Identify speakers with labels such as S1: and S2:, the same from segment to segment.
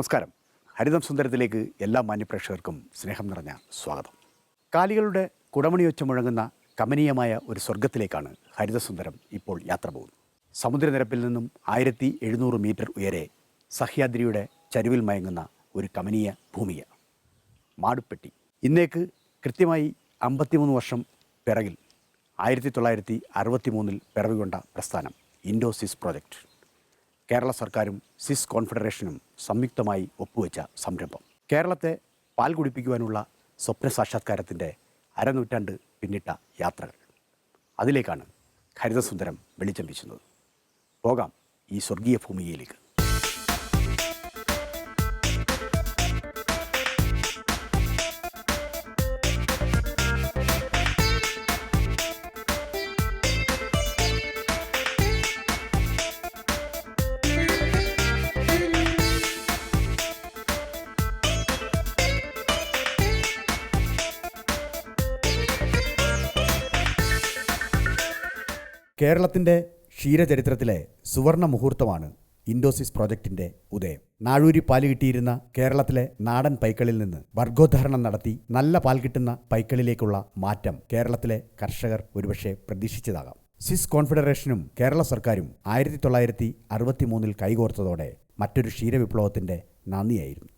S1: നമസ്കാരം. ഹരിതം സുന്ദരത്തിലേക്ക് എല്ലാ മാന്യപ്രേക്ഷകർക്കും സ്നേഹം നിറഞ്ഞ സ്വാഗതം. കാലികളുടെ കുടമണിയൊച്ച മുഴങ്ങുന്ന കമനീയമായ ഒരു സ്വർഗത്തിലേക്കാണ് ഹരിതസുന്ദരം ഇപ്പോൾ യാത്ര പോകുന്നത്. സമുദ്രനിരപ്പിൽ നിന്നും 1700 മീറ്റർ ഉയരെ സഹ്യാദ്രിയുടെ ചരിവിൽ മയങ്ങുന്ന ഒരു കമനീയ ഭൂമിക മാടുപ്പെട്ടി. ഇന്നേക്ക് കൃത്യമായി 53 വർഷം പിറകിൽ 1963 പിറവികൊണ്ട പ്രസ്ഥാനം ഇൻഡോ-സിസ് പ്രോജക്റ്റ്. കേരള സർക്കാരും സിസ് കോൺഫെഡറേഷനും സംയുക്തമായി ഒപ്പുവെച്ച സംരംഭം. കേരളത്തെ പാൽ കുടിപ്പിക്കുവാനുള്ള സ്വപ്ന സാക്ഷാത്കാരത്തിൻ്റെ അരനൂറ്റാണ്ട് പിന്നിട്ട യാത്രകൾ. അതിലേക്കാണ് ഹരിതസുന്ദരം വെളിച്ചം വീശുന്നത്. പോകാം ഈ സ്വർഗീയ ഭൂമികയിലേക്ക്. കേരളത്തിൻ്റെ ക്ഷീരചരിത്രത്തിലെ സുവർണ മുഹൂർത്തമാണ് ഇൻഡോ-സിസ് പ്രോജക്റ്റിൻ്റെ ഉദയം. നാഴൂരി പാല് കിട്ടിയിരുന്ന കേരളത്തിലെ നാടൻ പൈക്കളിൽ നിന്ന് വർഗോദ്ധാരണം നടത്തി നല്ല പാൽ കിട്ടുന്ന പൈക്കളിലേക്കുള്ള മാറ്റം കേരളത്തിലെ കർഷകർ ഒരുപക്ഷെ പ്രതീക്ഷിച്ചതാകാം. സിസ് കോൺഫെഡറേഷനും കേരള സർക്കാരും 1963 കൈകോർത്തതോടെ മറ്റൊരു ക്ഷീരവിപ്ലവത്തിൻ്റെ നാന്ദിയായിരുന്നു.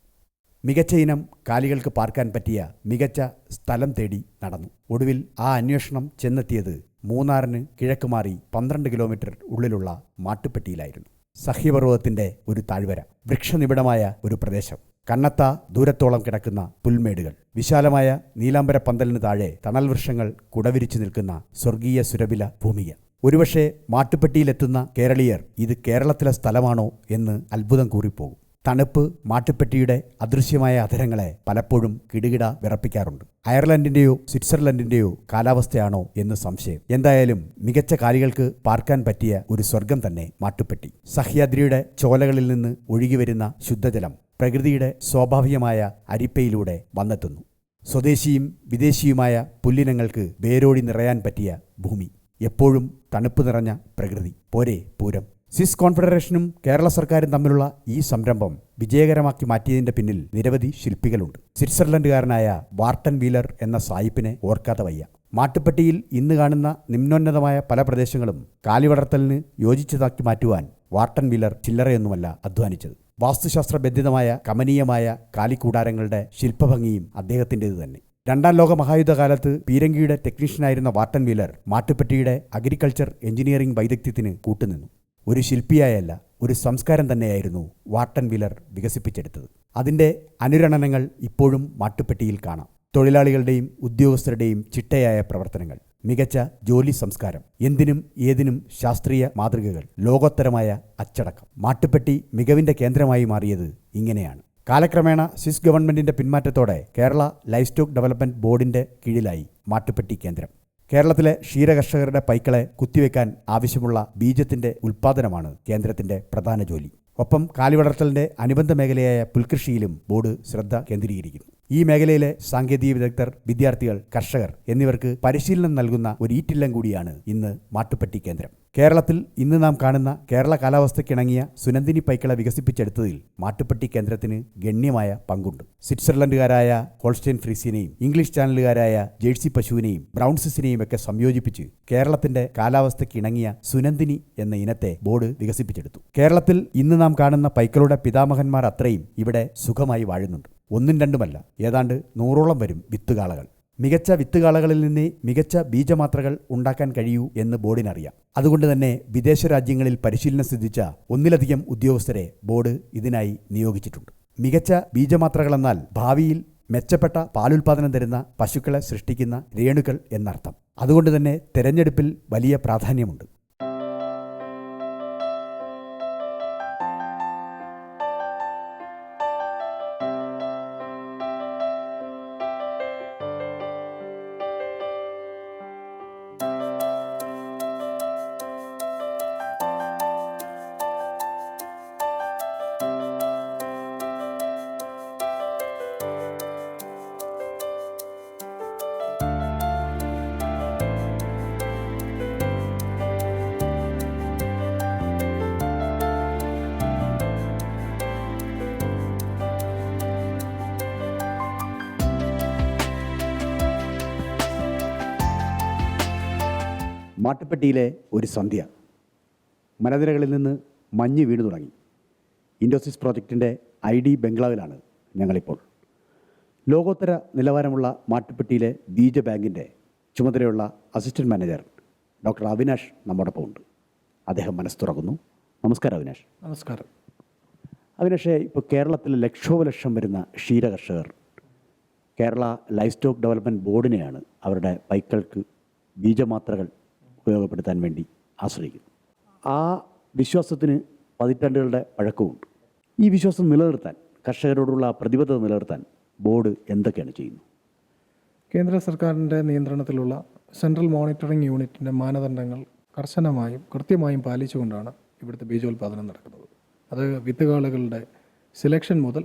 S1: മികച്ച ഇനം കാലികൾക്ക് പാർക്കാൻ പറ്റിയ മികച്ച സ്ഥലം തേടി നടന്നു. ഒടുവിൽ ആ അന്വേഷണം ചെന്നെത്തിയത് മൂന്നാറിന് കിഴക്ക് മാറി 12 കിലോമീറ്റർ ഉള്ളിലുള്ള മാട്ടുപ്പെട്ടിയിലായിരുന്നു. സഹ്യപർവ്വതത്തിൻ്റെ ഒരു താഴ്വര, വൃക്ഷനിബിഡമായ ഒരു പ്രദേശം, കണ്ണത്താ ദൂരത്തോളം കിടക്കുന്ന പുൽമേടുകൾ, വിശാലമായ നീലാംബര പന്തലിന് താഴെ തണൽ വൃക്ഷങ്ങൾ കുടവിരിച്ചു നിൽക്കുന്ന സ്വർഗീയ സുരഭില ഭൂമിക. ഒരുപക്ഷെ മാട്ടുപ്പെട്ടിയിലെത്തുന്ന കേരളീയർ ഇത് കേരളത്തിലെ സ്ഥലമാണോ എന്ന് അത്ഭുതം കൂറിപ്പോകും. തണുപ്പ് മാട്ടുപ്പെട്ടിയുടെ അദൃശ്യമായ അധരങ്ങളെ പലപ്പോഴും കിടുകിട വിറപ്പിക്കാറുണ്ട്. അയർലൻഡിൻ്റെയോ സ്വിറ്റ്സർലൻഡിൻ്റെയോ കാലാവസ്ഥയാണോ എന്ന് സംശയം. എന്തായാലും മികച്ച കാലികൾക്ക് പാർക്കാൻ പറ്റിയ ഒരു സ്വർഗം തന്നെ മാട്ടുപ്പെട്ടി. സഹ്യാദ്രിയുടെ ചോലകളിൽ നിന്ന് ഒഴുകിവരുന്ന ശുദ്ധജലം പ്രകൃതിയുടെ സ്വാഭാവികമായ അരിപ്പയിലൂടെ വന്നെത്തുന്നു. സ്വദേശിയും വിദേശിയുമായ പുല്ലിനങ്ങൾക്ക് വേരോടി നിറയാൻ പറ്റിയ ഭൂമി, എപ്പോഴും തണുപ്പ് നിറഞ്ഞ പ്രകൃതി. പോരെ പൂരം. സിസ് കോൺഫെഡറേഷനും കേരള സർക്കാരും തമ്മിലുള്ള ഈ സംരംഭം വിജയകരമാക്കി മാറ്റിയതിൻ്റെ പിന്നിൽ നിരവധി ശില്പികളുണ്ട്. സ്വിറ്റ്സർലൻഡുകാരനായ വാർട്ടൻ വീലർ എന്ന സായിപ്പിനെ ഓർക്കാതെ വയ്യ. മാട്ടുപ്പെട്ടിയിൽ ഇന്ന് കാണുന്ന നിമ്നോന്നതമായ പല പ്രദേശങ്ങളും കാലിവളർത്തലിന് യോജിച്ചതാക്കി മാറ്റുവാൻ വാർട്ടൻ വീലർ ചില്ലറയൊന്നുമല്ല അധ്വാനിച്ചത്. വാസ്തുശാസ്ത്രബന്ധിതമായ കമനീയമായ കാലിക്കൂടാരങ്ങളുടെ ശില്പഭംഗിയും അദ്ദേഹത്തിൻ്റേത് തന്നെ. രണ്ടാം ലോക മഹായുദ്ധകാലത്ത് പീരങ്കിയുടെ ടെക്നീഷ്യനായിരുന്ന വാർട്ടൻ വീലർ മാട്ടുപ്പെട്ടിയുടെ അഗ്രികൾച്ചർ എഞ്ചിനീയറിംഗ് വൈദഗ്ധ്യത്തിന് കൂട്ടുനിന്നു. ഒരു ശില്പിയായല്ല, ഒരു സംസ്കാരം തന്നെയായിരുന്നു വാർട്ടൻ വീലർ വികസിപ്പിച്ചെടുത്തത്. അതിൻ്റെ അനുരണനങ്ങൾ ഇപ്പോഴും മാട്ടുപ്പെട്ടിയിൽ കാണാം. തൊഴിലാളികളുടെയും ഉദ്യോഗസ്ഥരുടെയും ചിട്ടയായ പ്രവർത്തനങ്ങൾ, മികച്ച ജോലി സംസ്കാരം, എന്തിനും ഏതിനും ശാസ്ത്രീയ മാതൃകകൾ, ലോകോത്തരമായ അച്ചടക്കം. മാട്ടുപ്പെട്ടി മികവിൻ്റെ കേന്ദ്രമായി മാറിയത് ഇങ്ങനെയാണ്. കാലക്രമേണ സ്വിസ് ഗവൺമെൻറ്റിൻ്റെ പിന്മാറ്റത്തോടെ കേരള ലൈഫ് സ്റ്റോക്ക് ഡെവലപ്മെൻറ്റ് ബോർഡിൻ്റെ കീഴിലായി മാട്ടുപ്പെട്ടി കേന്ദ്രം. കേരളത്തിലെ ക്ഷീരകർഷകരുടെ പൈക്കളെ കുത്തിവെക്കാൻ ആവശ്യമുള്ള ബീജത്തിൻ്റെ ഉൽപ്പാദനമാണ് കേന്ദ്രത്തിൻ്റെ പ്രധാന ജോലി. ഒപ്പം കാലിവളർത്തലിൻ്റെ അനുബന്ധ മേഖലയായ പുൽകൃഷിയിലും ബോർഡ് ശ്രദ്ധ കേന്ദ്രീകരിക്കുന്നു. ഈ മേഖലയിലെ സാങ്കേതിക വിദഗ്ധർ, വിദ്യാർത്ഥികൾ, കർഷകർ എന്നിവർക്ക് പരിശീലനം നൽകുന്ന ഒരു ഈറ്റില്ലം കൂടിയാണ് ഇന്ന് മാട്ടുപ്പെട്ടി കേന്ദ്രം. കേരളത്തിൽ ഇന്ന് നാം കാണുന്ന കേരള കാലാവസ്ഥയ്ക്കിണങ്ങിയ സുനന്ദിനി പൈക്കളെ വികസിപ്പിച്ചെടുത്തതിൽ മാട്ടുപ്പെട്ടി കേന്ദ്രത്തിന് ഗണ്യമായ പങ്കുണ്ട്. സ്വിറ്റ്സർലൻഡുകാരായ ഹോൾസ്റ്റൈൻ ഫ്രീസിനെയും ഇംഗ്ലീഷ് ചാനലുകാരായ ജേഴ്സി പശുവിനെയും ബ്രൗൺസിനെയും ഒക്കെ സംയോജിപ്പിച്ച് കേരളത്തിന്റെ കാലാവസ്ഥയ്ക്കിണങ്ങിയ സുനന്ദിനി എന്ന ഇനത്തെ ബോർഡ് വികസിപ്പിച്ചെടുത്തു. കേരളത്തിൽ ഇന്ന് നാം കാണുന്ന പൈക്കളുടെ പിതാമഹന്മാർ അത്രയും ഇവിടെ സുഖമായി വാഴുന്നുണ്ട്. ഒന്നും രണ്ടുമല്ല, ഏതാണ്ട് 100ഓളം വരും വിത്തുകാളകൾ. മികച്ച വിത്തുകാളകളിൽ നിന്നേ മികച്ച ബീജമാത്രകൾ ഉണ്ടാക്കാൻ കഴിയൂ എന്ന് ബോർഡിനറിയാം. അതുകൊണ്ട് തന്നെ വിദേശ രാജ്യങ്ങളിൽ പരിശീലനം സിദ്ധിച്ച ഒന്നിലധികം ഉദ്യോഗസ്ഥരെ ബോർഡ് ഇതിനായി നിയോഗിച്ചിട്ടുണ്ട്. മികച്ച ബീജമാത്രകളെന്നാൽ ഭാവിയിൽ മെച്ചപ്പെട്ട പാലുൽപാദനം തരുന്ന പശുക്കളെ സൃഷ്ടിക്കുന്ന രേണുകൾ എന്നർത്ഥം. അതുകൊണ്ട് തന്നെ തെരഞ്ഞെടുപ്പിൽ വലിയ പ്രാധാന്യമുണ്ട്. മാട്ടുപ്പെട്ടിയിലെ ഒരു സന്ധ്യ. മലനിരകളിൽ നിന്ന് മഞ്ഞ് വീണു തുടങ്ങി. ഇൻഡോസിസ് പ്രോജക്റ്റിൻ്റെ ID ബംഗ്ലാവിലാണ് ഞങ്ങളിപ്പോൾ. ലോകോത്തര നിലവാരമുള്ള മാട്ടുപ്പെട്ടിയിലെ ബീജ ബാങ്കിൻ്റെ ചുമതലയുള്ള അസിസ്റ്റൻറ്റ് മാനേജർ ഡോക്ടർ അവിനാഷ് നമ്മോടൊപ്പം ഉണ്ട്. അദ്ദേഹം മനസ്സ് തുറക്കുന്നു. നമസ്കാരം അവിനാഷ്.
S2: നമസ്കാരം.
S1: അവിനാഷേ, ഇപ്പോൾ കേരളത്തിൽ ലക്ഷോപലക്ഷം വരുന്ന ക്ഷീരകർഷകർ കേരള ലൈഫ് സ്റ്റോക്ക് ഡെവലപ്മെൻറ്റ് ബോർഡിനെയാണ് അവരുടെ പൈക്കൾക്ക് ബീജമാത്രകൾ ഉപയോഗപ്പെടുത്താൻ വേണ്ടി ആശ്രയിക്കുന്നത്. ആ വിശ്വാസത്തിന് പതിറ്റാണ്ടുകളുടെ പഴക്കമുണ്ട്. ഈ വിശ്വാസം നിലനിർത്താൻ, കർഷകരോടുള്ള പ്രതിബദ്ധത നിലനിർത്താൻ ബോർഡ് എന്തൊക്കെയാണ് ചെയ്യുന്നത്?
S2: കേന്ദ്ര സർക്കാരിൻ്റെ നിയന്ത്രണത്തിലുള്ള സെൻട്രൽ മോണിറ്ററിംഗ് യൂണിറ്റിൻ്റെ മാനദണ്ഡങ്ങൾ കർശനമായും കൃത്യമായും പാലിച്ചുകൊണ്ടാണ് ഇവിടുത്തെ ബീജോൽപാദനം നടക്കുന്നത്. അത് വിത്തുകാളുകളുടെ സെലക്ഷൻ മുതൽ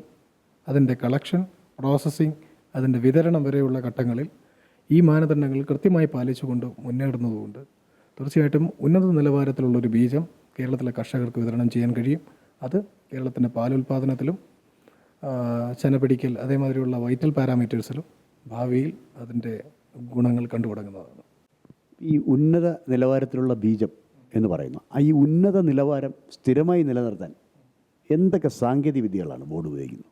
S2: അതിൻ്റെ കളക്ഷൻ, പ്രോസസ്സിംഗ്, അതിൻ്റെ വിതരണം വരെയുള്ള ഘട്ടങ്ങളിൽ ഈ മാനദണ്ഡങ്ങൾ കൃത്യമായി പാലിച്ചുകൊണ്ട് മുന്നേറുന്നതുകൊണ്ട് തീർച്ചയായിട്ടും ഉന്നത നിലവാരത്തിലുള്ളൊരു ബീജം കേരളത്തിലെ കർഷകർക്ക് വിതരണം ചെയ്യാൻ കഴിയും. അത് കേരളത്തിൻ്റെ പാലുൽപാദനത്തിലും ചെനപിടിക്കൽ അതേമാതിരിയുള്ള വൈറ്റൽ പാരാമീറ്റേഴ്സിലും ഭാവിയിൽ അതിൻ്റെ ഗുണങ്ങൾ കണ്ടു തുടങ്ങുന്നതാണ്.
S1: ഈ ഉന്നത നിലവാരത്തിലുള്ള ബീജം എന്ന് പറയുന്നു, ഈ ഉന്നത നിലവാരം സ്ഥിരമായി നിലനിർത്താൻ എന്തൊക്കെ സാങ്കേതിക വിദ്യകളാണ് ബോർഡ് ഉപയോഗിക്കുന്നത്?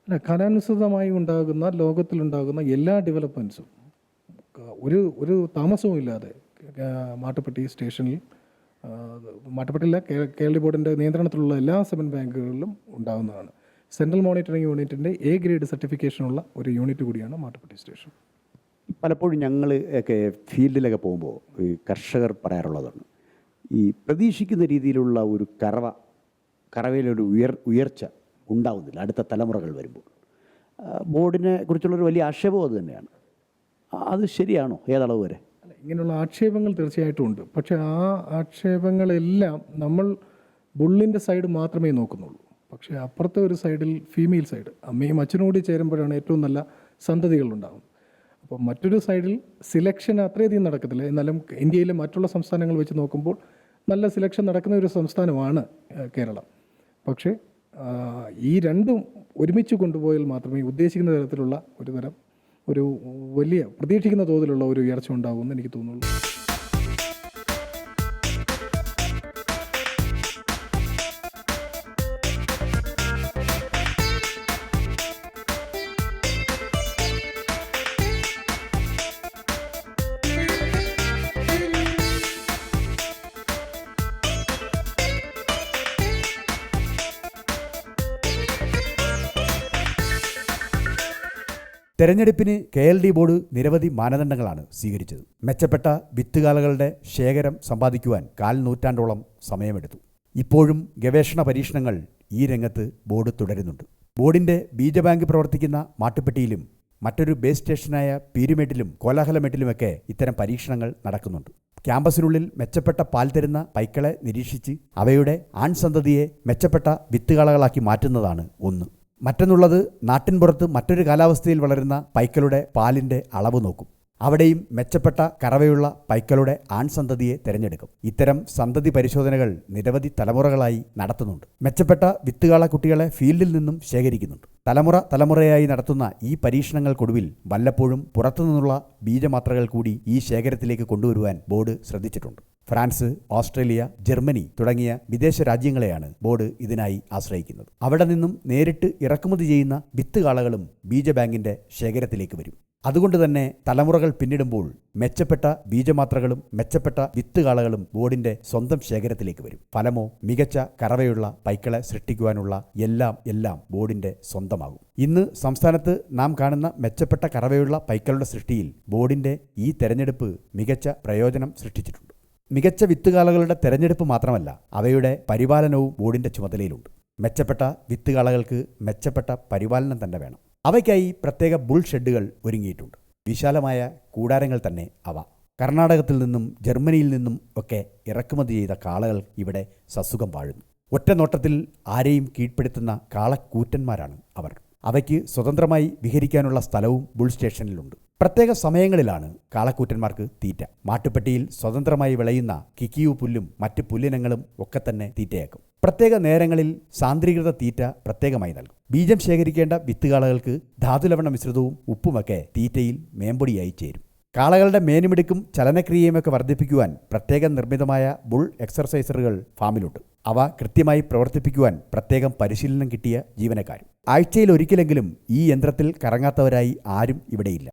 S2: അല്ല, കാലാനുസൃതമായി ഉണ്ടാകുന്ന ലോകത്തിലുണ്ടാകുന്ന എല്ലാ ഡെവലപ്മെൻറ്റ്സും ഒരു താമസവും ഇല്ലാതെ മാട്ടുപ്പെട്ടി സ്റ്റേഷനിൽ, മാട്ടുപ്പെട്ടിയില്ല, കേരള ബോർഡിൻ്റെ നിയന്ത്രണത്തിലുള്ള എല്ലാ സെമന്റ് ബാങ്കുകളിലും ഉണ്ടാകുന്നതാണ്. സെൻട്രൽ മോണിറ്ററിംഗ് യൂണിറ്റിൻ്റെ A ഗ്രേഡ് സർട്ടിഫിക്കേഷനുള്ള ഒരു യൂണിറ്റ് കൂടിയാണ് മാട്ടുപ്പെട്ടി സ്റ്റേഷൻ.
S1: പലപ്പോഴും ഞങ്ങൾ ഒക്കെ ഫീൽഡിലൊക്കെ പോകുമ്പോൾ ഈ കർഷകർ പറയാറുള്ളതാണ്, ഈ പ്രതീക്ഷിക്കുന്ന രീതിയിലുള്ള ഒരു കറവയിലൊരു ഉയർച്ച ഉണ്ടാവുന്നില്ല അടുത്ത തലമുറകൾ വരുമ്പോൾ. ബോർഡിനെ കുറിച്ചുള്ളൊരു വലിയ ആക്ഷേപം അത് തന്നെയാണ്. അത് ശരിയാണോ? ഏതളവ് വരെ?
S2: അല്ല, ഇങ്ങനെയുള്ള ആക്ഷേപങ്ങൾ തീർച്ചയായിട്ടും ഉണ്ട്. പക്ഷേ ആ ആക്ഷേപങ്ങളെല്ലാം നമ്മൾ ബുള്ളിൻ്റെ സൈഡ് മാത്രമേ നോക്കുന്നുള്ളൂ. പക്ഷേ അപ്പുറത്തെ ഒരു സൈഡിൽ ഫീമെയിൽ സൈഡ്, അമ്മയും അച്ഛനും കൂടി ചേരുമ്പോഴാണ് ഏറ്റവും നല്ല സന്തതികളുണ്ടാകും. അപ്പോൾ മറ്റൊരു സൈഡിൽ സിലക്ഷൻ അത്രയധികം നടക്കത്തില്ല. എന്നാലും ഇന്ത്യയിലെ മറ്റുള്ള സംസ്ഥാനങ്ങൾ വെച്ച് നോക്കുമ്പോൾ നല്ല സിലക്ഷൻ നടക്കുന്ന ഒരു സംസ്ഥാനമാണ് കേരളം. പക്ഷേ ഈ രണ്ടും ഒരുമിച്ച് കൊണ്ടുപോയാൽ മാത്രമേ ഉദ്ദേശിക്കുന്ന തരത്തിലുള്ള ഒരു വലിയ പ്രതീക്ഷിക്കുന്ന തോതിലുള്ള ഒരു ഉയർച്ച ഉണ്ടാകുമെന്ന് എനിക്ക് തോന്നുള്ളൂ.
S1: തെരഞ്ഞെടുപ്പിന് KLD ബോർഡ് നിരവധി മാനദണ്ഡങ്ങളാണ് സ്വീകരിച്ചത്. മെച്ചപ്പെട്ട വിത്തുകാലകളുടെ ശേഖരം സമ്പാദിക്കുവാൻ 4 നൂറ്റാണ്ടോളം സമയമെടുത്തു. ഇപ്പോഴും ഗവേഷണ പരീക്ഷണങ്ങൾ ഈ രംഗത്ത് ബോർഡ് തുടരുന്നുണ്ട്. ബോർഡിൻ്റെ ബീജബാങ്ക് പ്രവർത്തിക്കുന്ന മാട്ടുപ്പെട്ടിയിലും മറ്റൊരു ബേസ് സ്റ്റേഷനായ പീരുമേട്ടിലും കോലാഹലമേട്ടിലുമൊക്കെ ഇത്തരം പരീക്ഷണങ്ങൾ നടക്കുന്നുണ്ട്. ക്യാമ്പസിനുള്ളിൽ മെച്ചപ്പെട്ട പാൽ തരുന്ന പൈക്കളെ നിരീക്ഷിച്ച് അവയുടെ ആൺസന്തതിയെ മെച്ചപ്പെട്ട വിത്തുകാളകളാക്കി മാറ്റുന്നതാണ് ഒന്ന്. മറ്റൊന്നുള്ളത്, നാട്ടിൻപുറത്ത് മറ്റൊരു കാലാവസ്ഥയിൽ വളരുന്ന പൈക്കളുടെ പാലിൻ്റെ അളവ് നോക്കും. അവിടെയും മെച്ചപ്പെട്ട കറവയുള്ള പൈക്കളുടെ ആൺസന്തതിയെ തിരഞ്ഞെടുക്കും. ഇത്തരം സന്തതി പരിശോധനകൾ നിരവധി തലമുറകളായി നടത്തുന്നുണ്ട്. മെച്ചപ്പെട്ട വിത്തുകാള കുട്ടികളെ ഫീൽഡിൽ നിന്നും ശേഖരിക്കുന്നുണ്ട്. തലമുറയായി നടത്തുന്ന ഈ പരീക്ഷണങ്ങൾക്കൊടുവിൽ വല്ലപ്പോഴും പുറത്തുനിന്നുള്ള ബീജമാത്രകൾ കൂടി ഈ ശേഖരത്തിലേക്ക് കൊണ്ടുവരുവാൻ ബോർഡ് ശ്രദ്ധിച്ചിട്ടുണ്ട്. ഫ്രാൻസ്, ഓസ്ട്രേലിയ, ജർമ്മനി തുടങ്ങിയ വിദേശ രാജ്യങ്ങളെയാണ് ബോർഡ് ഇതിനായി ആശ്രയിക്കുന്നത്. അവിടെ നിന്നും നേരിട്ട് ഇറക്കുമതി ചെയ്യുന്ന വിത്തുകാളകളും ബീജബാങ്കിന്റെ ശേഖരത്തിലേക്ക് വരും. അതുകൊണ്ട് തന്നെ തലമുറകൾ പിന്നിടുമ്പോൾ മെച്ചപ്പെട്ട ബീജമാത്രകളും മെച്ചപ്പെട്ട വിത്തുകാളകളും ബോർഡിന്റെ സ്വന്തം ശേഖരത്തിലേക്ക് വരും. ഫലമോ മികച്ച കറവയുള്ള പൈക്കളെ സൃഷ്ടിക്കുവാനുള്ള എല്ലാം ബോർഡിന്റെ സ്വന്തമാകും. ഇന്ന് സംസ്ഥാനത്ത് നാം കാണുന്ന മെച്ചപ്പെട്ട കറവയുള്ള പൈക്കളുടെ സൃഷ്ടിയിൽ ബോർഡിന്റെ ഈ തെരഞ്ഞെടുപ്പ് മികച്ച പ്രയോജനം സൃഷ്ടിച്ചിട്ടുണ്ട്. മികച്ച വിത്തുകാളകളുടെ തെരഞ്ഞെടുപ്പ് മാത്രമല്ല, അവയുടെ പരിപാലനവും ബോർഡിന്റെ ചുമതലയിലുണ്ട്. മെച്ചപ്പെട്ട വിത്തുകാളകൾക്ക് മെച്ചപ്പെട്ട പരിപാലനം തന്നെ വേണം. അവയ്ക്കായി പ്രത്യേക ബുൾ ഷെഡുകൾ ഒരുങ്ങിയിട്ടുണ്ട്. വിശാലമായ കൂടാരങ്ങൾ തന്നെ അവ. കർണാടകത്തിൽ നിന്നും ജർമ്മനിയിൽ നിന്നും ഒക്കെ ഇറക്കുമതി ചെയ്ത കാളകൾ ഇവിടെ സസുഖം വാഴുന്നു. ഒറ്റ നോട്ടത്തിൽ ആരെയും കീഴ്പ്പെടുത്തുന്ന കാളക്കൂറ്റന്മാരാണ് അവർ. അവയ്ക്ക് സ്വതന്ത്രമായി വിഹരിക്കാനുള്ള സ്ഥലവും ബുൾ സ്റ്റേഷനിലുണ്ട്. പ്രത്യേക സമയങ്ങളിലാണ് കാളക്കൂറ്റന്മാർക്ക് തീറ്റ. മാട്ടുപ്പെട്ടിയിൽ സ്വതന്ത്രമായി വിളയുന്ന കിക്കിയു പുല്ലും മറ്റ് പുല്ലിനങ്ങളും ഒക്കെ തന്നെ തീറ്റയാക്കും. പ്രത്യേക നേരങ്ങളിൽ സാന്ദ്രീകൃത തീറ്റ പ്രത്യേകമായി നൽകും. ബീജം ശേഖരിക്കേണ്ട വിത്തുകാളകൾക്ക് ധാതുലവണ മിശ്രിതവും ഉപ്പുമൊക്കെ തീറ്റയിൽ മേമ്പൊടിയായി ചേരും. കാളകളുടെ മേനുമിടുക്കും ചലനക്രിയയുമൊക്കെ വർദ്ധിപ്പിക്കുവാൻ പ്രത്യേകം നിർമ്മിതമായ ബുൾ എക്സർസൈസറുകൾ ഫാമിലുണ്ട്. അവ കൃത്യമായി പ്രവർത്തിപ്പിക്കുവാൻ പ്രത്യേകം പരിശീലനം കിട്ടിയ ജീവനക്കാരും. ആഴ്ചയിൽ ഒരിക്കലെങ്കിലും ഈ യന്ത്രത്തിൽ കറങ്ങാത്തവരായി ആരും ഇവിടെയില്ല.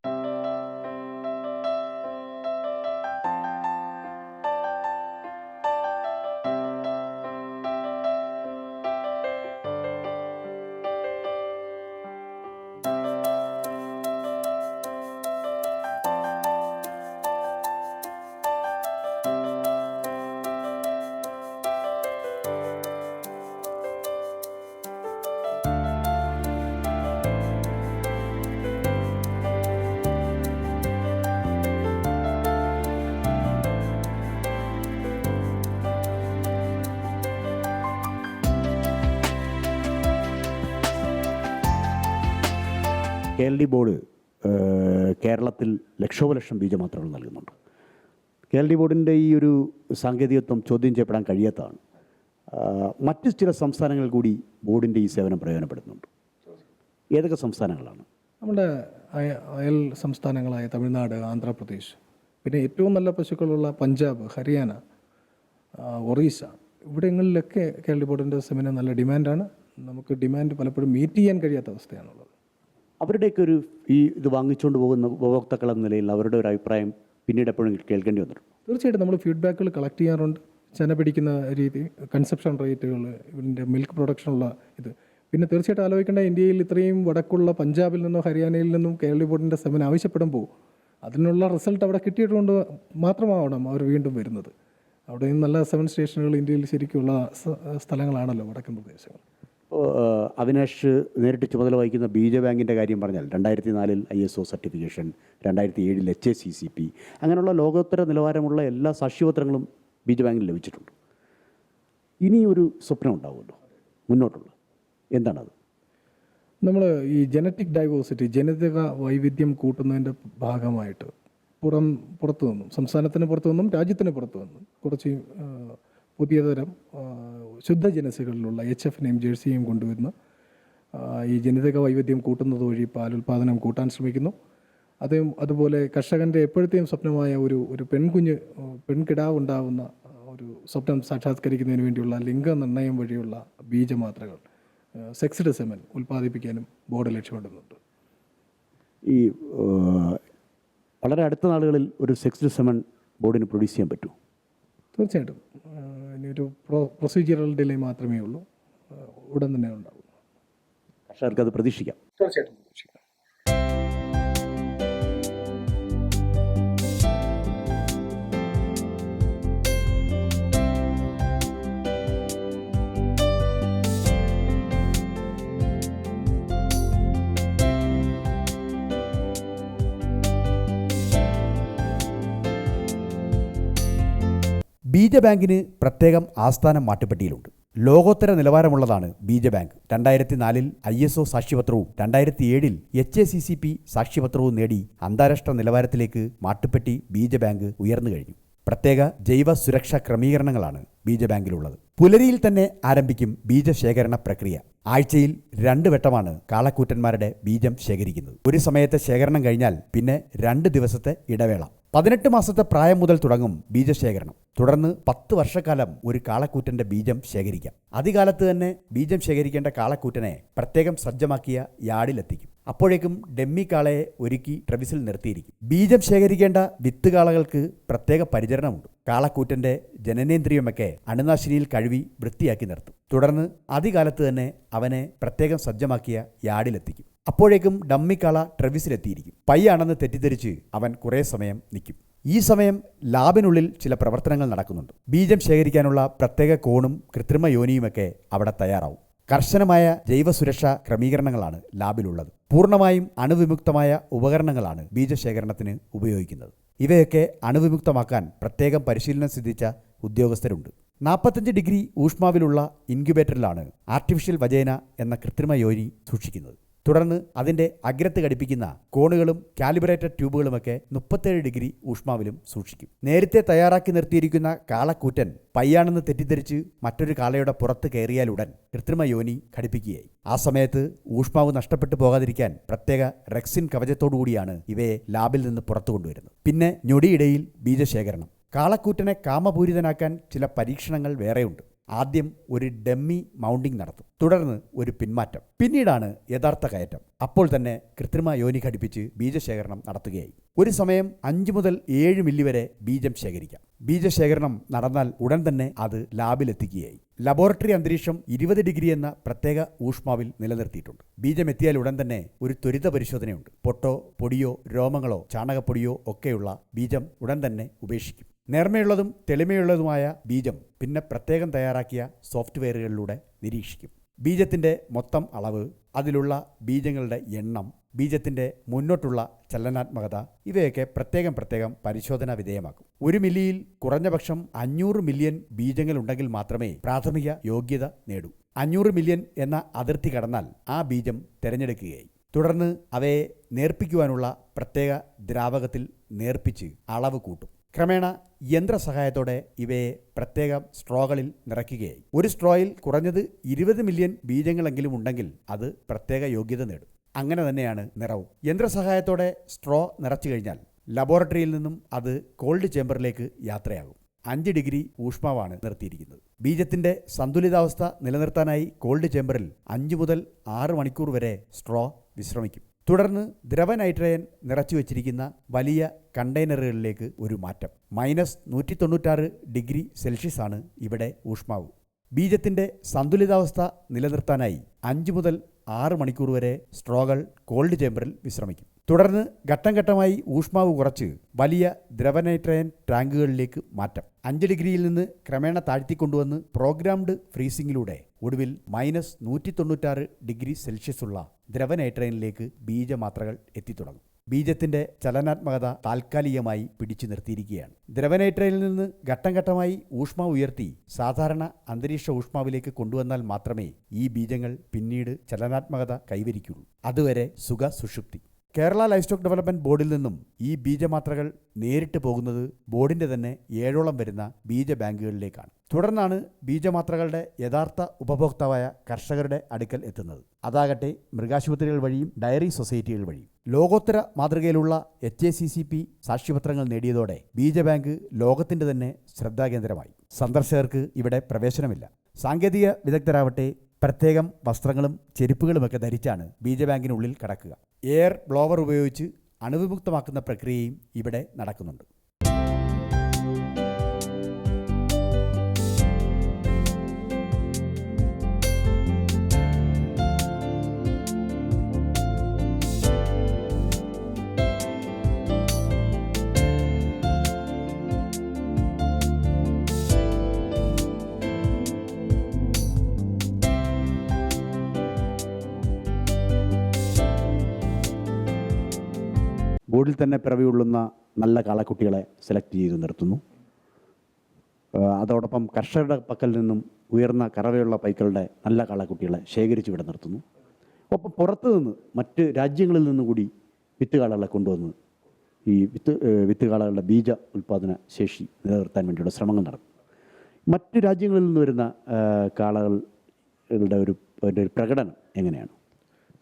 S3: KLD ബോർഡ് കേരളത്തിൽ ലക്ഷോപലക്ഷം ബീജമാത്രകൾ നൽകുന്നുണ്ട്. KLD ബോർഡിൻ്റെ ഈ ഒരു സാങ്കേതികത്വം ചോദ്യം ചെയ്യപ്പെടാൻ കഴിയാത്തതാണ്. മറ്റ് ചില സംസ്ഥാനങ്ങൾ കൂടി ബോർഡിൻ്റെ ഈ സേവനം പ്രയോജനപ്പെടുത്തുന്നുണ്ട്. ഏതൊക്കെ സംസ്ഥാനങ്ങളാണ്?
S2: നമ്മുടെ അയൽ സംസ്ഥാനങ്ങളായ തമിഴ്നാട്, ആന്ധ്രാപ്രദേശ്, പിന്നെ ഏറ്റവും നല്ല പശുക്കളുള്ള പഞ്ചാബ്, ഹരിയാന, ഒറീസ, ഇവിടങ്ങളിലൊക്കെ KLD ബോർഡിൻ്റെ സെമിന് നല്ല ഡിമാൻഡാണ്. നമുക്ക് ഡിമാൻഡ് പലപ്പോഴും മീറ്റ് ചെയ്യാൻ കഴിയാത്ത അവസ്ഥയാണുള്ളത്.
S3: അവരുടെയൊക്കെ ഒരു ഇത് വാങ്ങിച്ചുകൊണ്ട് പോകുന്ന ഉപഭോക്താക്കൾ എന്ന നിലയിൽ അവരുടെ ഒരു അഭിപ്രായം പിന്നീട് എപ്പോഴും കേൾക്കേണ്ടി വന്നിട്ടുണ്ട്.
S2: തീർച്ചയായിട്ടും നമ്മൾ ഫീഡ്ബാക്കുകൾ കളക്ട് ചെയ്യാറുണ്ട്. ചെന പിടിക്കുന്ന രീതി, കൺസപ്ഷൻ റേറ്റുകൾ, ഇതിൻ്റെ മിൽക്ക് പ്രൊഡക്ഷനുള്ള ഇത്. പിന്നെ തീർച്ചയായിട്ടും ആലോചിക്കേണ്ട, ഇന്ത്യയിൽ ഇത്രയും വടക്കുള്ള പഞ്ചാബിൽ നിന്നോ ഹരിയാനയിൽ നിന്നും KLD ബോർഡിൻ്റെ സെമിന് ആവശ്യപ്പെടുമ്പോൾ അതിനുള്ള റിസൾട്ട് അവിടെ കിട്ടിയിട്ടുകൊണ്ട് മാത്രമാവണം അവർ വീണ്ടും വരുന്നത്. അവിടെയും നല്ല സെവൻ സ്റ്റേഷനുകൾ ഇന്ത്യയിൽ ശരിക്കുള്ള സ്ഥലങ്ങളാണല്ലോ വടക്കൻ പ്രദേശങ്ങൾ.
S3: അവിനാഷ് നേരിട്ട് ചുമതല വഹിക്കുന്ന ബീജ ബാങ്കിൻ്റെ കാര്യം പറഞ്ഞാൽ 2004 ISO സർട്ടിഫിക്കേഷൻ, 2007 HACCP, അങ്ങനെയുള്ള ലോകോത്തര നിലവാരമുള്ള എല്ലാ സാക്ഷ്യപത്രങ്ങളും ബീജ ബാങ്കിന് ലഭിച്ചിട്ടുണ്ട്. ഇനി ഒരു സ്വപ്നം ഉണ്ടാവുമല്ലോ മുന്നോട്ടുള്ള, എന്താണത്?
S2: നമ്മൾ ഈ ജനറ്റിക് ഡൈവേഴ്സിറ്റി, ജനിതക വൈവിധ്യം കൂട്ടുന്നതിൻ്റെ ഭാഗമായിട്ട് പുറത്തു നിന്നും, സംസ്ഥാനത്തിന് പുറത്തു നിന്നും രാജ്യത്തിന് പുറത്തു നിന്നും കുറച്ച് പുതിയ തരം ശുദ്ധജനസുകളിലുള്ള HFനെയും ജേഴ്സിയെയും കൊണ്ടുവരുന്ന ഈ ജനിതക വൈവിധ്യം കൂട്ടുന്നത് വഴി പാലുൽപാദനം കൂട്ടാൻ ശ്രമിക്കുന്നു. അതുപോലെ കർഷകൻ്റെ എപ്പോഴത്തെയും സ്വപ്നമായ ഒരു പെൺകിടാവ് ഉണ്ടാവുന്ന ഒരു സ്വപ്നം സാക്ഷാത്കരിക്കുന്നതിന് വേണ്ടിയുള്ള ലിംഗനിർണ്ണയം വഴിയുള്ള ബീജമാത്രകൾ, സെക്സ്ഡ് സെമൻ ഉൽപ്പാദിപ്പിക്കാനും ബോർഡ് ലക്ഷ്യമിടുന്നുണ്ട്.
S3: ഈ വളരെ അടുത്ത നാളുകളിൽ ഒരു സെക്സ്ഡ് സെമൻ ബോർഡിന് പ്രൊഡ്യൂസ് ചെയ്യാൻ പറ്റൂ?
S2: തീർച്ചയായിട്ടും. ഇനിയൊരു പ്രൊസീജിയറൽ ഡിലേ മാത്രമേ ഉള്ളൂ, ഉടൻ തന്നെ ഉണ്ടാവും.
S3: കർഷകർക്ക് അത് പ്രതീക്ഷിക്കാം.
S2: തീർച്ചയായിട്ടും പ്രതീക്ഷിക്കാം.
S1: ബീജ ബാങ്കിന് പ്രത്യേകം ആസ്ഥാനം മാട്ടുപ്പെട്ടിയിലുണ്ട്. ലോകോത്തര നിലവാരമുള്ളതാണ് ബീജ ബാങ്ക്. 2004 ISO സാക്ഷ്യപത്രവും 2007 HACCP സാക്ഷ്യപത്രവും നേടി അന്താരാഷ്ട്ര നിലവാരത്തിലേക്ക് മാട്ടുപ്പെട്ടി ബീജ ബാങ്ക് ഉയർന്നു കഴിഞ്ഞു. പ്രത്യേക ജൈവ സുരക്ഷാ ക്രമീകരണങ്ങളാണ് ബീജ ബാങ്കിലുള്ളത്. പുലരിയിൽ തന്നെ ആരംഭിക്കും ബീജശേഖരണ പ്രക്രിയ. ആഴ്ചയിൽ 2 വട്ടമാണ് കാളക്കൂറ്റന്മാരുടെ ബീജം ശേഖരിക്കുന്നത്. ഒരു സമയത്തെ ശേഖരണം കഴിഞ്ഞാൽ പിന്നെ 2 ദിവസത്തെ ഇടവേള. 18 മാസത്തെ പ്രായം മുതൽ തുടങ്ങും ബീജശേഖരണം. തുടർന്ന് 10 വർഷക്കാലം ഒരു കാളക്കൂറ്റന്റെ ബീജം ശേഖരിക്കാം. ആദ്യകാലത്ത് തന്നെ ബീജം ശേഖരിക്കേണ്ട കാളക്കൂറ്റനെ പ്രത്യേകം സജ്ജമാക്കിയ യാർഡിലെത്തിക്കും. അപ്പോഴേക്കും ഡെമ്മി കാളയെ ഒരുക്കി ട്രെവിസിൽ നിർത്തിയിരിക്കും. ബീജം ശേഖരിക്കേണ്ട വിത്ത് കാളകൾക്ക് പ്രത്യേക പരിചരണമുണ്ട്. കാളക്കൂറ്റന്റെ ജനനേന്ദ്രിയമൊക്കെ അണുനാശിനിയിൽ കഴുകി വൃത്തിയാക്കി നിർത്തും. തുടർന്ന് ആദ്യകാലത്ത് തന്നെ അവനെ പ്രത്യേകം സജ്ജമാക്കിയ യാർഡിലെത്തിക്കും. അപ്പോഴേക്കും ഡമ്മിക്കാള ട്രെവിസിലെത്തിയിരിക്കും. പയ്യാണെന്ന് തെറ്റിദ്ധരിച്ച് അവൻ കുറേ സമയം നിൽക്കും. ഈ സമയം ലാബിനുള്ളിൽ ചില പ്രവർത്തനങ്ങൾ നടക്കുന്നുണ്ട്. ബീജം ശേഖരിക്കാനുള്ള പ്രത്യേക കോണും കൃത്രിമ യോനിയുമൊക്കെ അവിടെ തയ്യാറാവും. കർശനമായ ജൈവസുരക്ഷാ ക്രമീകരണങ്ങളാണ് ലാബിലുള്ളത്. പൂർണ്ണമായും അണുവിമുക്തമായ ഉപകരണങ്ങളാണ് ബീജശേഖരണത്തിന് ഉപയോഗിക്കുന്നത്. ഇവയൊക്കെ അണുവിമുക്തമാക്കാൻ പ്രത്യേകം പരിശീലനം സിദ്ധിച്ച ഉദ്യോഗസ്ഥരുണ്ട്. 45 ഡിഗ്രി ഊഷ്മാവിലുള്ള ഇൻക്യുബേറ്ററിലാണ് ആർട്ടിഫിഷ്യൽ വജൈന എന്ന കൃത്രിമ യോനി സൂക്ഷിക്കുന്നത്. തുടർന്ന് അതിൻ്റെ അഗ്രത്ത് ഘടിപ്പിക്കുന്ന കോണുകളും കാലിബ്രേറ്റഡ് ട്യൂബുകളുമൊക്കെ 37 ഡിഗ്രി ഊഷ്മാവിലും സൂക്ഷിക്കും. നേരത്തെ തയ്യാറാക്കി നിർത്തിയിരിക്കുന്ന കാളക്കൂറ്റൻ പയ്യാണെന്ന് തെറ്റിദ്ധരിച്ച് മറ്റൊരു കാളയുടെ പുറത്ത് കയറിയാലുടൻ കൃത്രിമ യോനി ഘടിപ്പിക്കുകയായി. ആ സമയത്ത് ഊഷ്മാവ് നഷ്ടപ്പെട്ടു പോകാതിരിക്കാൻ പ്രത്യേക റെക്സിൻ കവചത്തോടുകൂടിയാണ് ഇവയെ ലാബിൽ നിന്ന് പുറത്തു കൊണ്ടുവരുന്നത്. പിന്നെ ഞൊടിയിടയിൽ ബീജശേഖരണം. കാളക്കൂറ്റനെ കാമപൂരിതനാക്കാൻ ചില പരീക്ഷണങ്ങൾ വേറെയുണ്ട്. ആദ്യം ഒരു ഡമ്മി മൗണ്ടിംഗ് നടത്തും, തുടർന്ന് ഒരു പിന്മാറ്റം, പിന്നീടാണ് യഥാർത്ഥ കയറ്റം. അപ്പോൾ തന്നെ കൃത്രിമ യോനി ഘടിപ്പിച്ച് ബീജശേഖരണം നടത്തുകയായി. ഒരു സമയം 5 മുതൽ 7 മില്ലി വരെ ബീജം ശേഖരിക്കാം. ബീജശേഖരണം നടന്നാൽ ഉടൻ തന്നെ അത് ലാബിലെത്തിക്കുകയായി. ലബോറട്ടറി അന്തരീക്ഷം 20 ഡിഗ്രി എന്ന പ്രത്യേക ഊഷ്മാവിൽ നിലനിർത്തിയിട്ടുണ്ട്. ബീജം എത്തിയാൽ ഉടൻ തന്നെ ഒരു ത്വരിത പരിശോധനയുണ്ട്. പൊട്ടോ, പൊടിയോ, രോമങ്ങളോ, ചാണകപ്പൊടിയോ ഒക്കെയുള്ള ബീജം ഉടൻ തന്നെ ഉപേക്ഷിക്കും. നേർമയുള്ളതും തെളിമയുള്ളതുമായ ബീജം പിന്നെ പ്രത്യേകം തയ്യാറാക്കിയ സോഫ്റ്റ്വെയറുകളിലൂടെ നിരീക്ഷിക്കും. ബീജത്തിൻ്റെ മൊത്തം അളവ്, അതിലുള്ള ബീജങ്ങളുടെ എണ്ണം, ബീജത്തിൻ്റെ മുന്നോട്ടുള്ള ചലനാത്മകത ഇവയൊക്കെ പ്രത്യേകം പരിശോധനാ വിധേയമാക്കും. 1 മില്ലിയിൽ കുറഞ്ഞപക്ഷം 500 മില്യൺ ബീജങ്ങളുണ്ടെങ്കിൽ മാത്രമേ പ്രാഥമിക യോഗ്യത നേടൂ. 500 മില്യൺ എന്ന അതിർത്തി കടന്നാൽ ആ ബീജം തിരഞ്ഞെടുക്കുകയായി. തുടർന്ന് അവയെ നേർപ്പിക്കുവാനുള്ള പ്രത്യേക ദ്രാവകത്തിൽ നേർപ്പിച്ച് അളവ് കൂട്ടും. ക്രമേണ യന്ത്രസഹായത്തോടെ ഇവയെ പ്രത്യേകം സ്ട്രോകളിൽ നിറയ്ക്കുകയായി. ഒരു സ്ട്രോയിൽ കുറഞ്ഞത് 20 മില്യൺ ബീജങ്ങളെങ്കിലും ഉണ്ടെങ്കിൽ അത് പ്രത്യേക യോഗ്യത നേടും. അങ്ങനെ തന്നെയാണ് നിറവും. യന്ത്രസഹായത്തോടെ സ്ട്രോ നിറച്ചു കഴിഞ്ഞാൽ ലബോറട്ടറിയിൽ നിന്നും അത് കോൾഡ് ചേമ്പറിലേക്ക് യാത്രയാകും. 5 ഡിഗ്രി ഊഷ്മാവാണ് നിർത്തിയിരിക്കുന്നത്. ബീജത്തിൻ്റെ സന്തുലിതാവസ്ഥ നിലനിർത്താനായി കോൾഡ് ചേമ്പറിൽ 5 മുതൽ 6 മണിക്കൂർ വരെ സ്ട്രോ വിശ്രമിക്കും. തുടർന്ന് ദ്രവ നൈട്രജൻ നിറച്ചു വച്ചിരിക്കുന്ന വലിയ കണ്ടെയ്നറുകളിലേക്ക് ഒരു മാറ്റം. -196 ഡിഗ്രി സെൽഷ്യസ് ആണ് ഇവിടെ ഊഷ്മാവ്. ബീജത്തിൻ്റെ സന്തുലിതാവസ്ഥ നിലനിർത്താനായി 5 മുതൽ 6 മണിക്കൂർ വരെ സ്ട്രോകൾ കോൾഡ് ചേമ്പറിൽ വിശ്രമിക്കും. തുടർന്ന് ഘട്ടം ഘട്ടമായി ഊഷ്മാവ് കുറച്ച് വലിയ ദ്രവ നൈട്രജൻ ടാങ്കുകളിലേക്ക് മാറ്റം. 5 ഡിഗ്രിയിൽ നിന്ന് ക്രമേണ താഴ്ത്തിക്കൊണ്ടുവന്ന് പ്രോഗ്രാംഡ് ഫ്രീസിങ്ങിലൂടെ ഒടുവിൽ -196 ഡിഗ്രി സെൽഷ്യസ് ഉള്ള ദ്രവ നൈട്രജനിലേക്ക് ബീജമാത്രകൾ എത്തിത്തുടങ്ങും. ബീജത്തിൻ്റെ ചലനാത്മകത താൽക്കാലികമായി പിടിച്ചു നിർത്തിയിരിക്കുകയാണ്. ദ്രവ നൈട്രജനിൽ നിന്ന് ഘട്ടം ഘട്ടമായി ഊഷ്മാവ് ഉയർത്തി സാധാരണ അന്തരീക്ഷ ഊഷ്മാവിലേക്ക് കൊണ്ടുവന്നാൽ മാത്രമേ ഈ ബീജങ്ങൾ പിന്നീട് ചലനാത്മകത കൈവരിക്കുള്ളൂ. അതുവരെ സുഖ സുഷുപ്തി. കേരള ലൈഫ് സ്റ്റോക്ക് ഡെവലപ്മെന്റ് ബോർഡിൽ നിന്നും ഈ ബീജമാത്രകൾ നേരിട്ട് പോകുന്നത് ബോർഡിൻ്റെ തന്നെ 7ഓളം വരുന്ന ബീജ ബാങ്കുകളിലേക്കാണ്. തുടർന്നാണ് ബീജമാത്രകളുടെ യഥാർത്ഥ ഉപഭോക്താവായ കർഷകരുടെ അടുക്കൽ എത്തുന്നത്. അതാകട്ടെ മൃഗാശുപത്രികൾ വഴിയും ഡയറി സൊസൈറ്റികൾ വഴിയും. ലോകോത്തര മാതൃകയിലുള്ള HACCP സാക്ഷ്യപത്രങ്ങൾ നേടിയതോടെ ബീജബാങ്ക് ലോകത്തിൻ്റെ തന്നെ ശ്രദ്ധാകേന്ദ്രമായി. സന്ദർശകർക്ക് ഇവിടെ പ്രവേശനമില്ല. സാങ്കേതിക വിദഗ്ധരാവട്ടെ പ്രത്യേകം വസ്ത്രങ്ങളും ചെരുപ്പുകളുമൊക്കെ ധരിച്ചാണ് ബീജബാങ്കിനുള്ളിൽ കടക്കുക. എയർ ബ്ലോവർ ഉപയോഗിച്ച് അണുവിമുക്തമാക്കുന്ന പ്രക്രിയയും ഇവിടെ നടക്കുന്നുണ്ട്.
S3: ബോർഡിൽ തന്നെ പിറവികൊള്ളുന്ന നല്ല കാളക്കുട്ടികളെ സെലക്ട് ചെയ്ത് നിർത്തുന്നു. അതോടൊപ്പം കർഷകരുടെ പക്കൽ നിന്നും ഉയർന്ന കറവയുള്ള പൈക്കളുടെ നല്ല കാളക്കുട്ടികളെ ശേഖരിച്ച് ഇവിടെ നിർത്തുന്നു. ഒപ്പം പുറത്തു നിന്ന് മറ്റ് രാജ്യങ്ങളിൽ നിന്നും കൂടി വിത്തുകാളകളെ കൊണ്ടുവന്ന് ഈ വിത്തുകാളകളുടെ ബീജ ഉൽപ്പാദന ശേഷി നിലനിർത്താൻ വേണ്ടിയുള്ള ശ്രമങ്ങൾ നടക്കും. മറ്റ് രാജ്യങ്ങളിൽ നിന്ന് വരുന്ന കാളകളുടെ ഒരു പ്രകടനം എങ്ങനെയാണ്?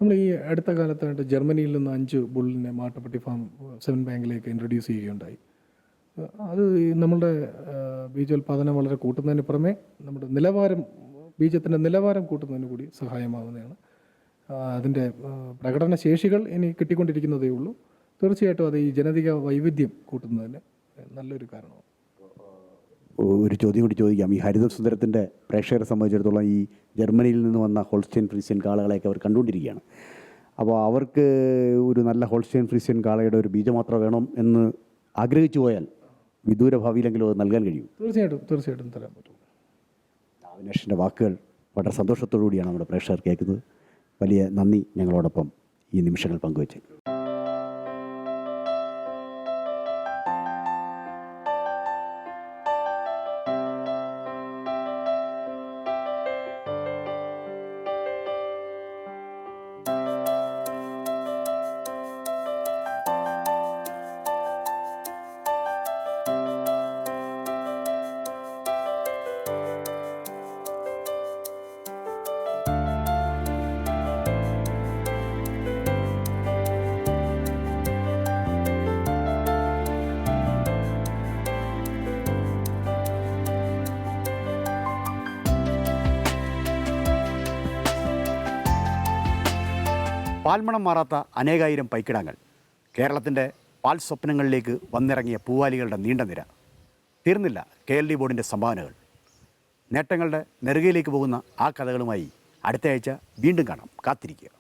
S2: നമ്മൾ ഈ അടുത്ത കാലത്തായിട്ട് ജർമ്മനിയിൽ നിന്ന് 5 ബുള്ളിനെ മാട്ടുപ്പെട്ടി ഫാം 7 ബാങ്കിലേക്ക് ഇൻട്രൊഡ്യൂസ് ചെയ്യുകയുണ്ടായി. അത് നമ്മളുടെ ബീജോൽപാദനം വളരെ കൂട്ടുന്നതിന് പുറമെ നമ്മുടെ ബീജത്തിൻ്റെ നിലവാരം കൂട്ടുന്നതിന് കൂടി സഹായമാകുന്നതാണ്. അതിൻ്റെ പ്രകടന ശേഷികൾ ഇനി കിട്ടിക്കൊണ്ടിരിക്കുന്നതേ ഉള്ളൂ. തീർച്ചയായിട്ടും അത് ഈ ജനിതക വൈവിധ്യം കൂട്ടുന്നതിന് നല്ലൊരു കാരണമാണ്.
S3: ഒരു ചോദ്യം കൂടി ചോദിക്കാം. ഈ ഹരിത സുന്ദരത്തിൻ്റെ പ്രേക്ഷകരെ സംബന്ധിച്ചിടത്തോളം ഈ ജർമ്മനിയിൽ നിന്ന് വന്ന ഹോൾസ്റ്റൈൻ ഫ്രീസിയൻ കാളകളെയൊക്കെ അവർ കണ്ടുകൊണ്ടിരിക്കുകയാണ്. അപ്പോൾ അവർക്ക് ഒരു നല്ല ഹോൾസ്റ്റൈൻ ഫ്രീസിയൻ കാളയുടെ ഒരു ബീജമാത്ര വേണം എന്ന് ആഗ്രഹിച്ചു പോയാൽ വിദൂര ഭാവിയിലെങ്കിലും അത് നൽകാൻ കഴിയും.
S2: തീർച്ചയായിട്ടും തരാൻ പറ്റും.
S3: അവിനാഷിൻ്റെ വാക്കുകൾ വളരെ സന്തോഷത്തോടു കൂടിയാണ് നമ്മുടെ പ്രേക്ഷകർ കേൾക്കുന്നത്. വലിയ നന്ദി ഞങ്ങളോടൊപ്പം ഈ നിമിഷങ്ങൾ പങ്കുവച്ചത്.
S1: പാൽമണം മാറാത്ത അനേകായിരം പൈക്കിടാങ്ങൾ, കേരളത്തിൻ്റെ പാൽ സ്വപ്നങ്ങളിലേക്ക് വന്നിറങ്ങിയ പൂവാലികളുടെ നീണ്ട നിര. തീർന്നില്ല KLD ബോർഡിൻ്റെ സംഭാവനകൾ. നേട്ടങ്ങളുടെ നെറുകയിലേക്ക് പോകുന്ന ആ കഥകളുമായി അടുത്ത ആഴ്ച വീണ്ടും കാണാം. കാത്തിരിക്കുക.